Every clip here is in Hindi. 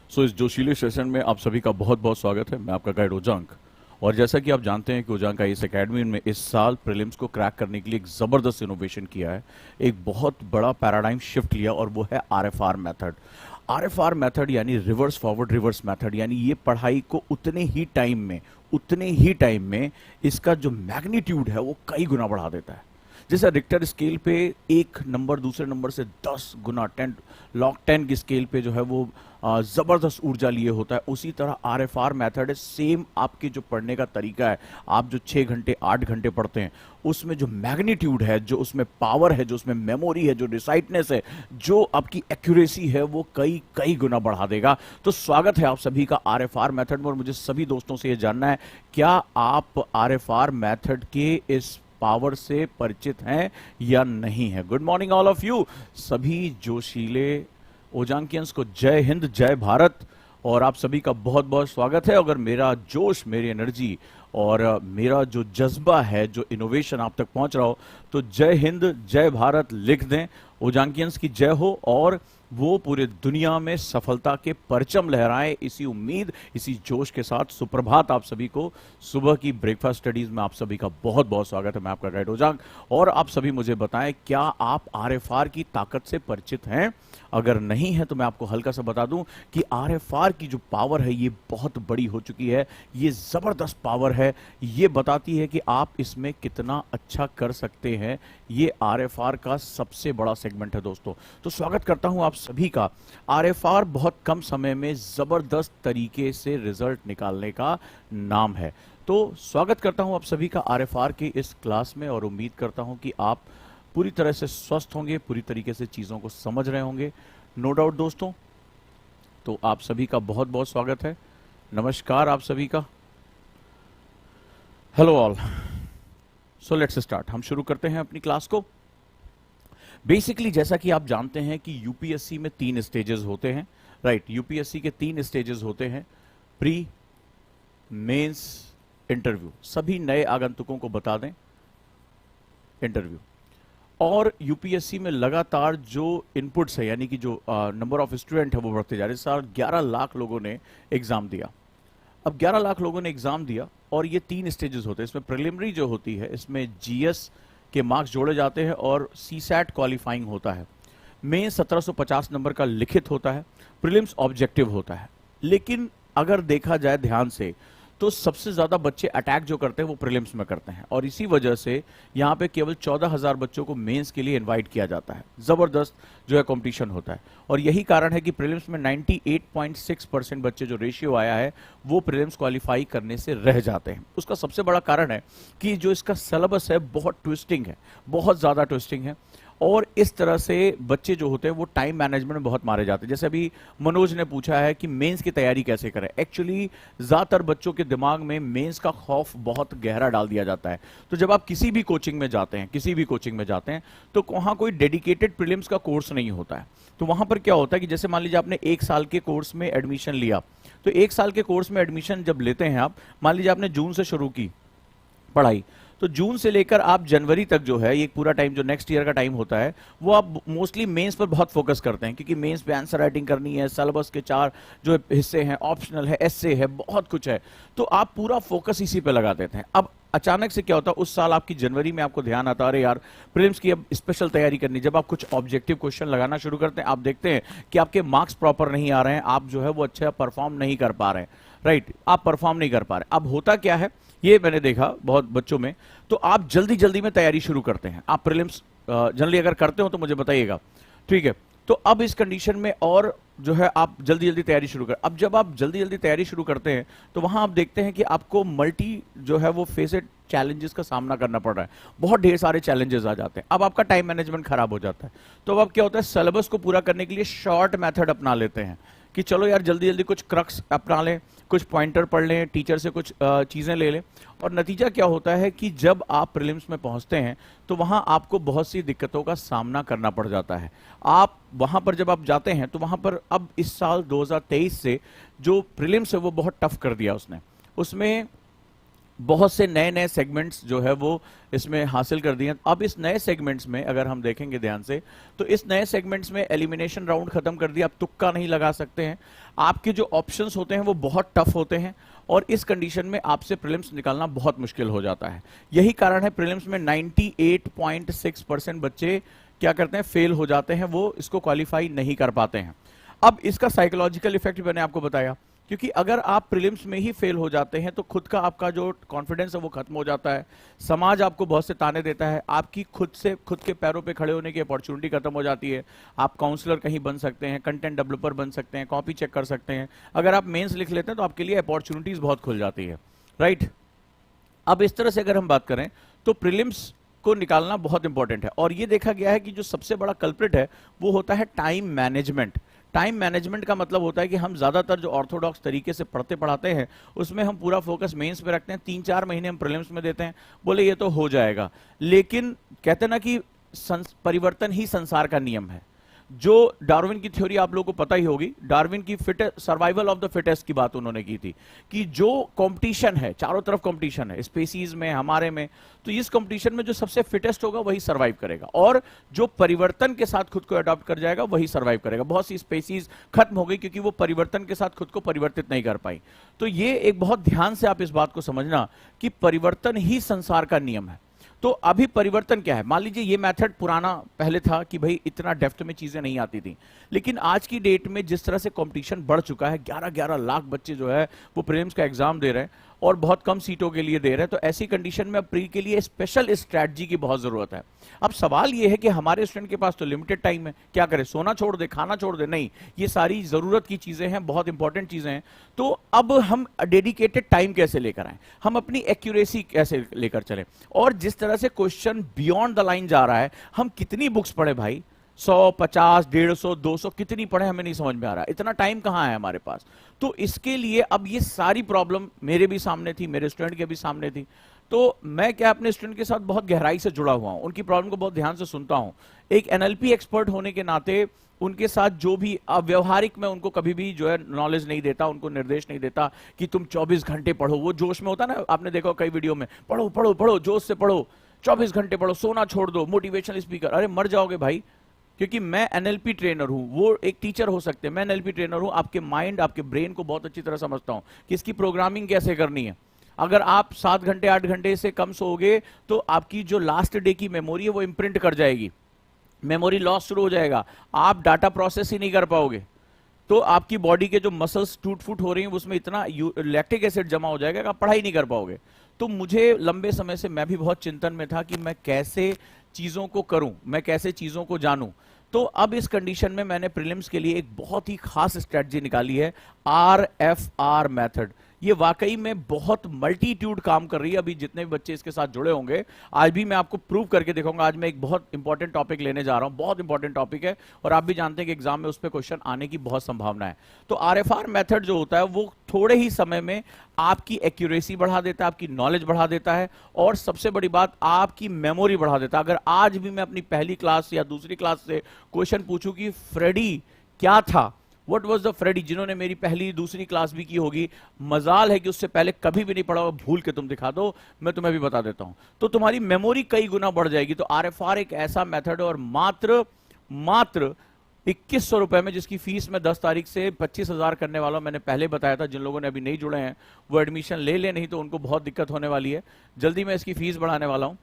सो इस जोशीले सेशन में आप सभी का बहुत बहुत स्वागत है। मैं आपका गाइड ओजांक। और जैसा कि आप जानते हैं कि ओजांक का इस एकेडमी में इस साल प्रीलिम्स को क्रैक करने के लिए एक ज़बरदस्त इनोवेशन किया है, एक बहुत बड़ा पैराडाइम शिफ्ट लिया, और वो है आरएफआर मेथड। आरएफआर मेथड यानी रिवर्स फॉरवर्ड रिवर्स मेथड, यानी ये पढ़ाई को उतने ही टाइम में इसका जो मैग्नीट्यूड है वो कई गुना बढ़ा देता है। जैसे रिक्टर स्केल पे एक नंबर दूसरे नंबर से 10 गुना 10 लॉग 10 की स्केल पे जो है वो ज़बरदस्त ऊर्जा लिए होता है, उसी तरह आरएफआर मेथड है। सेम आपके जो पढ़ने का तरीका है, आप जो 6 घंटे 8 घंटे पढ़ते हैं, उसमें जो मैग्नीट्यूड है, जो उसमें पावर है, जो उसमें मेमोरी है, जो रिसाइटनेस है, जो आपकी एक्यूरेसी है, वो कई कई गुना बढ़ा देगा। तो स्वागत है आप सभी का आरएफआर मेथड में। और मुझे सभी दोस्तों से ये जानना है, क्या आप आरएफआर मेथड के इस पावर से परिचित हैं या नहीं है? Good morning all of you. सभी जोशीले ओजांकियंस को जय हिंद, जय भारत। और आप सभी का बहुत बहुत स्वागत है। अगर मेरा जोश, मेरी एनर्जी और मेरा जो जज्बा है, जो इनोवेशन आप तक पहुंच रहा हो, तो जय हिंद जय भारत लिख दें। ओजांकियंस की जय हो और वो पूरे दुनिया में सफलता के परचम लहराएं। इसी उम्मीद, इसी जोश के साथ सुप्रभात आप सभी को। सुबह की ब्रेकफास्ट स्टडीज में आप सभी का बहुत बहुत स्वागत है। मैं आपका गाइड ओजांक। और आप सभी मुझे बताएं, क्या आप आरएफआर की ताकत से परिचित हैं? अगर नहीं है तो मैं आपको हल्का सा बता दूं कि आरएफआर की जो पावर है ये बहुत बड़ी हो चुकी है, ये जबरदस्त पावर है। ये बताती है कि आप इसमें कितना अच्छा कर सकते हैं। ये आरएफआर का सबसे बड़ा सेगमेंट है दोस्तों। तो स्वागत करता हूं आप सभी का। आरएफआर बहुत कम समय में जबरदस्त तरीके से रिजल्ट निकालने का नाम है। तो स्वागत करता हूं आप सभी का आरएफआर की इस क्लास में, और उम्मीद करता हूं कि आप पूरी तरह से स्वस्थ होंगे, पूरी तरीके से चीज़ों को समझ रहे होंगे। नो डाउट दोस्तों। तो आप सभी का बहुत बहुत स्वागत है। नमस्कार आप सभी का। Hello all. So let's start. हम शुरू करते हैं अपनी क्लास को। बेसिकली जैसा कि आप जानते हैं कि यूपीएससी में 3 स्टेजेस होते हैं, राइट। यूपीएससी के 3 स्टेजेस होते हैं, प्री, मेंस, इंटरव्यू। सभी नए आगंतुकों को बता दें, इंटरव्यू। और यूपीएससी में लगातार जो इनपुट्स है, यानी कि जो नंबर ऑफ स्टूडेंट है वो बढ़ते जा रहे हैं। इस साल 11 लाख लोगों ने एग्जाम दिया। अब 11 लाख लोगों ने एग्जाम दिया, और ये 3 स्टेजेस होते हैं। इसमें प्रिलिमिनरी जो होती है, इसमें जीएस के मार्क्स जोड़े जाते हैं और सीसैट क्वालिफाइंग होता है। मेन 1750 नंबर का लिखित होता है। प्रीलिम्स ऑब्जेक्टिव होता है। लेकिन अगर देखा जाए ध्यान से, तो सबसे ज्यादा बच्चे अटैक जो करते हैं वो प्रीलिम्स में करते हैं, और इसी वजह से यहाँ पे केवल 14,000 बच्चों को मेंस के लिए इनवाइट किया जाता है। जबरदस्त जो है कंपटीशन होता है, और यही कारण है कि प्रीलिम्स में 98.6% बच्चे, जो रेशियो आया है, वो प्रीलिम्स क्वालिफाई करने से रह जाते हैं। उसका सबसे बड़ा कारण है कि जो इसका सिलेबस है बहुत ट्विस्टिंग है, बहुत ज्यादा ट्विस्टिंग है। और इस तरह से बच्चे जो होते हैं वो टाइम मैनेजमेंट में बहुत मारे जाते हैं। जैसे अभी मनोज ने पूछा है कि मेंस की तैयारी कैसे करें। एक्चुअली ज्यादातर बच्चों के दिमाग में मेंस का खौफ बहुत गहरा डाल दिया जाता है। तो जब आप किसी भी कोचिंग में जाते हैं, तो वहां कोई डेडिकेटेड प्रीलिम्स का कोर्स नहीं होता है। तो वहां पर क्या होता है कि जैसे मान लीजिए आपने 1 साल के कोर्स में एडमिशन लिया, तो 1 साल के कोर्स में एडमिशन जब लेते हैं आप, मान लीजिए आपने जून से शुरू की पढ़ाई, तो जून से लेकर आप जनवरी तक जो है, ये पूरा टाइम जो नेक्स्ट ईयर का टाइम होता है, वो आप मोस्टली मेंस पर बहुत फोकस करते हैं, क्योंकि मेंस पे आंसर राइटिंग करनी है, सिलेबस के 4 जो हिस्से हैं, ऑप्शनल है, एस्से है, बहुत कुछ है। तो आप पूरा फोकस इसी पे लगा देते हैं। अब अचानक से क्या होता है, उस साल आपकी जनवरी में आपको ध्यान आता है, अरे यार प्रीलिम्स की अब स्पेशल तैयारी करनी। जब आप कुछ ऑब्जेक्टिव क्वेश्चन लगाना शुरू करते हैं, आप देखते हैं कि आपके मार्क्स प्रॉपर नहीं आ रहे हैं, आप जो है वो अच्छा परफॉर्म नहीं कर पा रहे हैं, राइट। आप परफॉर्म नहीं कर पा रहे। अब होता क्या है, ये मैंने देखा बहुत बच्चों में, तो आप जल्दी जल्दी में तैयारी शुरू करते हैं। आप प्रीलिम्स जनरली अगर करते हो तो मुझे बताइएगा, ठीक है। तो अब इस कंडीशन में और जो है आप जल्दी जल्दी तैयारी शुरू कर। अब जब आप जल्दी जल्दी तैयारी शुरू करते हैं, तो वहां आप देखते हैं कि आपको मल्टी जो है वो फेसेड चैलेंजेस का सामना करना पड़ रहा है। बहुत ढेर सारे चैलेंजेस आ जाते हैं। अब आपका टाइम मैनेजमेंट खराब हो जाता है। तो अब क्या होता है, सिलेबस को पूरा करने के लिए शॉर्ट मेथड अपना लेते हैं कि चलो यार जल्दी जल्दी कुछ क्रक्स अपना लें, कुछ पॉइंटर पढ़ लें, टीचर से कुछ चीज़ें ले लें। और नतीजा क्या होता है कि जब आप प्रीलिम्स में पहुंचते हैं, तो वहां आपको बहुत सी दिक्कतों का सामना करना पड़ जाता है। आप वहां पर जब आप जाते हैं, तो वहां पर अब इस साल 2023 से जो प्रीलिम्स है वो बहुत टफ कर दिया उसने। उसमें बहुत से नए नए सेगमेंट्स जो है वो इसमें हासिल कर दिए। अब इस नए सेगमेंट्स में अगर हम देखेंगे ध्यान से, तो इस नए सेगमेंट्स में एलिमिनेशन राउंड खत्म कर दिया, आप तुक्का नहीं लगा सकते हैं, आपके जो ऑप्शंस होते हैं वो बहुत टफ होते हैं, और इस कंडीशन में आपसे प्रीलिम्स निकालना बहुत मुश्किल हो जाता है। यही कारण है प्रीलिम्स में 98.6% बच्चे क्या करते हैं, फेल हो जाते हैं, वो इसको क्वालिफाई नहीं कर पाते हैं। अब इसका साइकोलॉजिकल इफेक्ट मैंने आपको बताया, क्योंकि अगर आप प्रीलिम्स में ही फेल हो जाते हैं तो खुद का आपका जो कॉन्फिडेंस है वो खत्म हो जाता है, समाज आपको बहुत से ताने देता है, आपकी खुद के पैरों पे खड़े होने की अपॉर्चुनिटी खत्म हो जाती है। आप काउंसलर कहीं बन सकते हैं, कंटेंट डेवलपर बन सकते हैं, कॉपी चेक कर सकते हैं, अगर आप मेंस लिख लेते हैं तो आपके लिए अपॉर्चुनिटीज बहुत खुल जाती है, राइट। अब इस तरह से अगर हम बात करें तो प्रीलिम्स को निकालना बहुत इंपॉर्टेंट है, और ये देखा गया है कि जो सबसे बड़ा कल्प्रिट है वो होता है टाइम मैनेजमेंट। टाइम मैनेजमेंट का मतलब होता है कि हम ज्यादातर जो ऑर्थोडॉक्स तरीके से पढ़ाते हैं उसमें हम पूरा फोकस मेंस पे रखते हैं, 3-4 महीने हम प्रीलिम्स में देते हैं, बोले ये तो हो जाएगा। लेकिन कहते हैं ना कि परिवर्तन ही संसार का नियम है। जो डार्विन की थ्योरी आप लोगों को पता ही होगी, डार्विन की सर्वाइवल ऑफ द फिटेस्ट की बात उन्होंने की थी, कि जो कंपटीशन है, चारों तरफ कंपटीशन है, स्पीसीज में, हमारे में, तो इस कंपटीशन में जो सबसे फिटेस्ट होगा वही सर्वाइव करेगा, और जो परिवर्तन के साथ खुद को अडॉप्ट कर जाएगा वही सर्वाइव करेगा। बहुत सी स्पीसीज खत्म हो गई क्योंकि वो परिवर्तन के साथ खुद को परिवर्तित नहीं कर पाई। तो ये एक बहुत ध्यान से आप इस बात को समझना कि परिवर्तन ही संसार का नियम है। तो अभी परिवर्तन क्या है, मान लीजिए ये मेथड पुराना पहले था कि भाई इतना डेप्थ में चीजें नहीं आती थी, लेकिन आज की डेट में जिस तरह से कंपटीशन बढ़ चुका है, 11-11 लाख बच्चे जो है वो प्रीलिम्स का एग्जाम दे रहे हैं और बहुत कम सीटों के लिए दे रहे हैं, तो ऐसी कंडीशन में अब प्री के लिए स्पेशल स्ट्रैटेजी की बहुत जरूरत है। अब सवाल ये है कि हमारे स्टूडेंट के पास तो लिमिटेड टाइम है, क्या करें, सोना छोड़ दे, खाना छोड़ दे? नहीं, ये सारी जरूरत की चीजें हैं, बहुत इंपॉर्टेंट चीजें हैं। तो अब हम डेडिकेटेड टाइम कैसे लेकर आए, हम अपनी एक्यूरेसी कैसे लेकर चले, और जिस तरह से क्वेश्चन बियॉन्ड द लाइन जा रहा है, हम कितनी बुक्स पढ़े भाई, 100, 50, 150, 200 कितनी पढ़े, हमें नहीं समझ में आ रहा, इतना टाइम कहाँ है हमारे पास। तो इसके लिए अब ये सारी प्रॉब्लम मेरे भी सामने थी, मेरे स्टूडेंट के भी सामने थी, तो मैं क्या अपने स्टूडेंट के साथ बहुत गहराई से जुड़ा हुआ हूं, उनकी प्रॉब्लम को बहुत ध्यान से सुनता हूं। एक एनएलपी एक्सपर्ट होने के नाते उनके साथ जो भी व्यवहारिक, मैं उनको कभी भी जो है नॉलेज नहीं देता, उनको निर्देश नहीं देता कि तुम 24 घंटे पढ़ो। वो जोश में होता ना, आपने देखा कई वीडियो में, पढ़ो पढ़ो पढ़ो, जोश से पढ़ो, 24 घंटे पढ़ो, सोना छोड़ दो, मोटिवेशनल स्पीकर, अरे मर जाओगे भाई। क्योंकि मैं एनएलपी ट्रेनर हूं, वो एक टीचर हो सकते हैं, मैं एनएलपी ट्रेनर हूं, आपके माइंड, आपके ब्रेन को बहुत अच्छी तरह समझता हूं कि इसकी प्रोग्रामिंग कैसे करनी है। अगर आप 7 घंटे 8 घंटे से कम सोओगे तो आपकी जो लास्ट डे की मेमोरी है वो इम्प्रिंट कर जाएगी, मेमोरी लॉस शुरू हो जाएगा, आप डाटा प्रोसेस ही नहीं कर पाओगे, तो आपकी बॉडी के जो मसल्स टूट फूट हो रही हैं उसमें इतना लैक्टिक एसिड जमा हो जाएगा कि आप पढ़ाई नहीं कर पाओगे। तो मुझे लंबे समय से मैं भी बहुत चिंतन में था कि मैं कैसे चीजों को करूं, मैं कैसे चीजों को जानूं। तो अब इस कंडीशन में मैंने प्रीलिम्स के लिए एक बहुत ही खास स्ट्रेटजी निकाली है, RFR मेथड। ये वाकई में बहुत मल्टीट्यूड काम कर रही है। अभी जितने भी बच्चे इसके साथ जुड़े होंगे, आज भी मैं आपको प्रूव करके दिखाऊंगा। आज मैं एक बहुत इंपॉर्टेंट टॉपिक लेने जा रहा हूं, बहुत इंपॉर्टेंट टॉपिक है, और आप भी जानते हैं कि एग्जाम में उस पर क्वेश्चन आने की बहुत संभावना है। तो RFR मेथड जो होता है वो थोड़े ही समय में आपकी एक्यूरेसी बढ़ा देता है, आपकी नॉलेज बढ़ा देता है, और सबसे बड़ी बात, आपकी मेमोरी बढ़ा देता है। अगर आज भी मैं अपनी पहली क्लास या दूसरी क्लास से क्वेश्चन पूछूं कि फ्रेडी क्या था, व्हाट वाज द फ्रेडी, जिन्होंने मेरी पहली दूसरी क्लास भी की होगी, मजाल है कि उससे पहले कभी भी नहीं पढ़ा हो, भूल के तुम दिखा दो, मैं तुम्हें भी बता देता हूं, तो तुम्हारी मेमोरी कई गुना बढ़ जाएगी। तो RFR एक ऐसा मेथड है, और मात्र 2100 रुपए में, जिसकी फीस मैं 10 तारीख से 25,000 करने वाला हूं। मैंने पहले बताया था, जिन लोगों ने अभी नहीं जुड़े हैं वो एडमिशन ले ले, नहीं तो उनको बहुत दिक्कत होने वाली है। जल्दी मैं इसकी फीस बढ़ाने वाला हूं।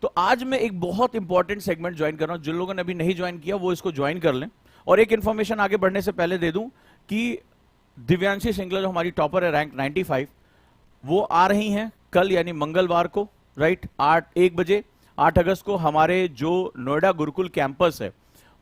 तो आज मैं एक बहुत इंपॉर्टेंट सेगमेंट ज्वाइन कर रहा हूं, जिन लोगों ने अभी नहीं ज्वाइन किया वो इसको ज्वाइन कर लें। और एक इंफॉर्मेशन आगे बढ़ने से पहले दे दूं कि दिव्यांशी सिंगला जो हमारी टॉपर है, रैंक 95, वो आ रही हैं कल यानी मंगलवार को, राइट, 1 बजे 8 अगस्त को हमारे जो नोएडा गुरुकुल कैंपस है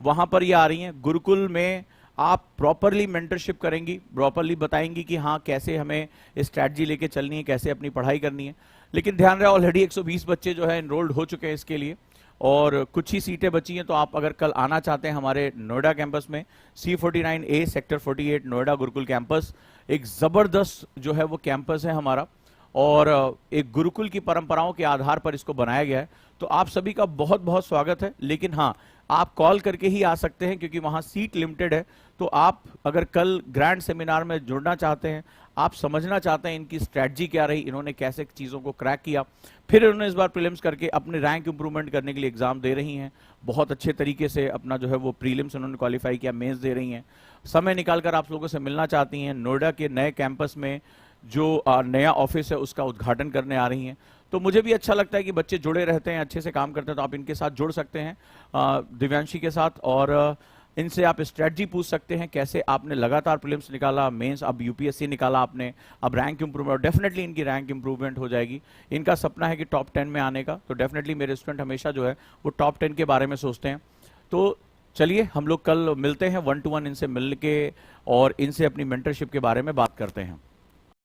वहां पर ये आ रही हैं। गुरुकुल में आप प्रॉपरली मेंटरशिप करेंगी, प्रॉपरली बताएंगी कि हाँ कैसे हमें स्ट्रैटेजी लेके चलनी है, कैसे अपनी पढ़ाई करनी है। लेकिन ध्यान रहे, ऑलरेडी 120 बच्चे जो है एनरोल्ड हो चुके हैं इसके लिए, और कुछ ही सीटें बची हैं। तो आप अगर कल आना चाहते हैं हमारे नोएडा कैंपस में, C49A sector 48 Noida Gurukul campus, एक जबरदस्त जो है वो कैंपस है हमारा, और एक गुरुकुल की परंपराओं के आधार पर इसको बनाया गया है। तो आप सभी का बहुत बहुत स्वागत है। लेकिन हाँ, आप कॉल करके ही आ सकते हैं क्योंकि वहां सीट लिमिटेड है। तो आप अगर कल ग्रैंड सेमिनार में जुड़ना चाहते हैं, आप समझना चाहते हैं इनकी स्ट्रैटेजी क्या रही, इन्होंने कैसे चीज़ों को क्रैक किया, फिर इन्होंने इस बार प्रीलिम्स करके अपने रैंक इंप्रूवमेंट करने के लिए एग्जाम दे रही हैं, बहुत अच्छे तरीके से अपना जो है वो प्रीलिम्स उन्होंने क्वालिफाई किया, मेंस दे रही हैं, समय निकालकर आप लोगों से मिलना चाहती हैं, नोएडा के नए कैंपस में जो नया ऑफिस है उसका उद्घाटन करने आ रही हैं। तो मुझे भी अच्छा लगता है कि बच्चे जुड़े रहते हैं, अच्छे से काम करते हैं, तो आप इनके साथ जुड़ सकते हैं, दिव्यांशी के साथ, और इनसे आप स्ट्रेटजी पूछ सकते हैं कैसे आपने लगातार प्रीलिम्स निकाला, मेंस, अब यूपीएससी निकाला आपने, अब रैंक इंप्रूवमेंट, डेफिनेटली इनकी रैंक इंप्रूवमेंट हो जाएगी। इनका सपना है कि टॉप 10 में आने का, तो डेफिनेटली मेरे स्टूडेंट हमेशा जो है वो टॉप 10 के बारे में सोचते हैं। तो चलिए हम लोग कल मिलते हैं 1-to-1 इनसे मिल के और इनसे अपनी मेंटरशिप के बारे में बात करते हैं।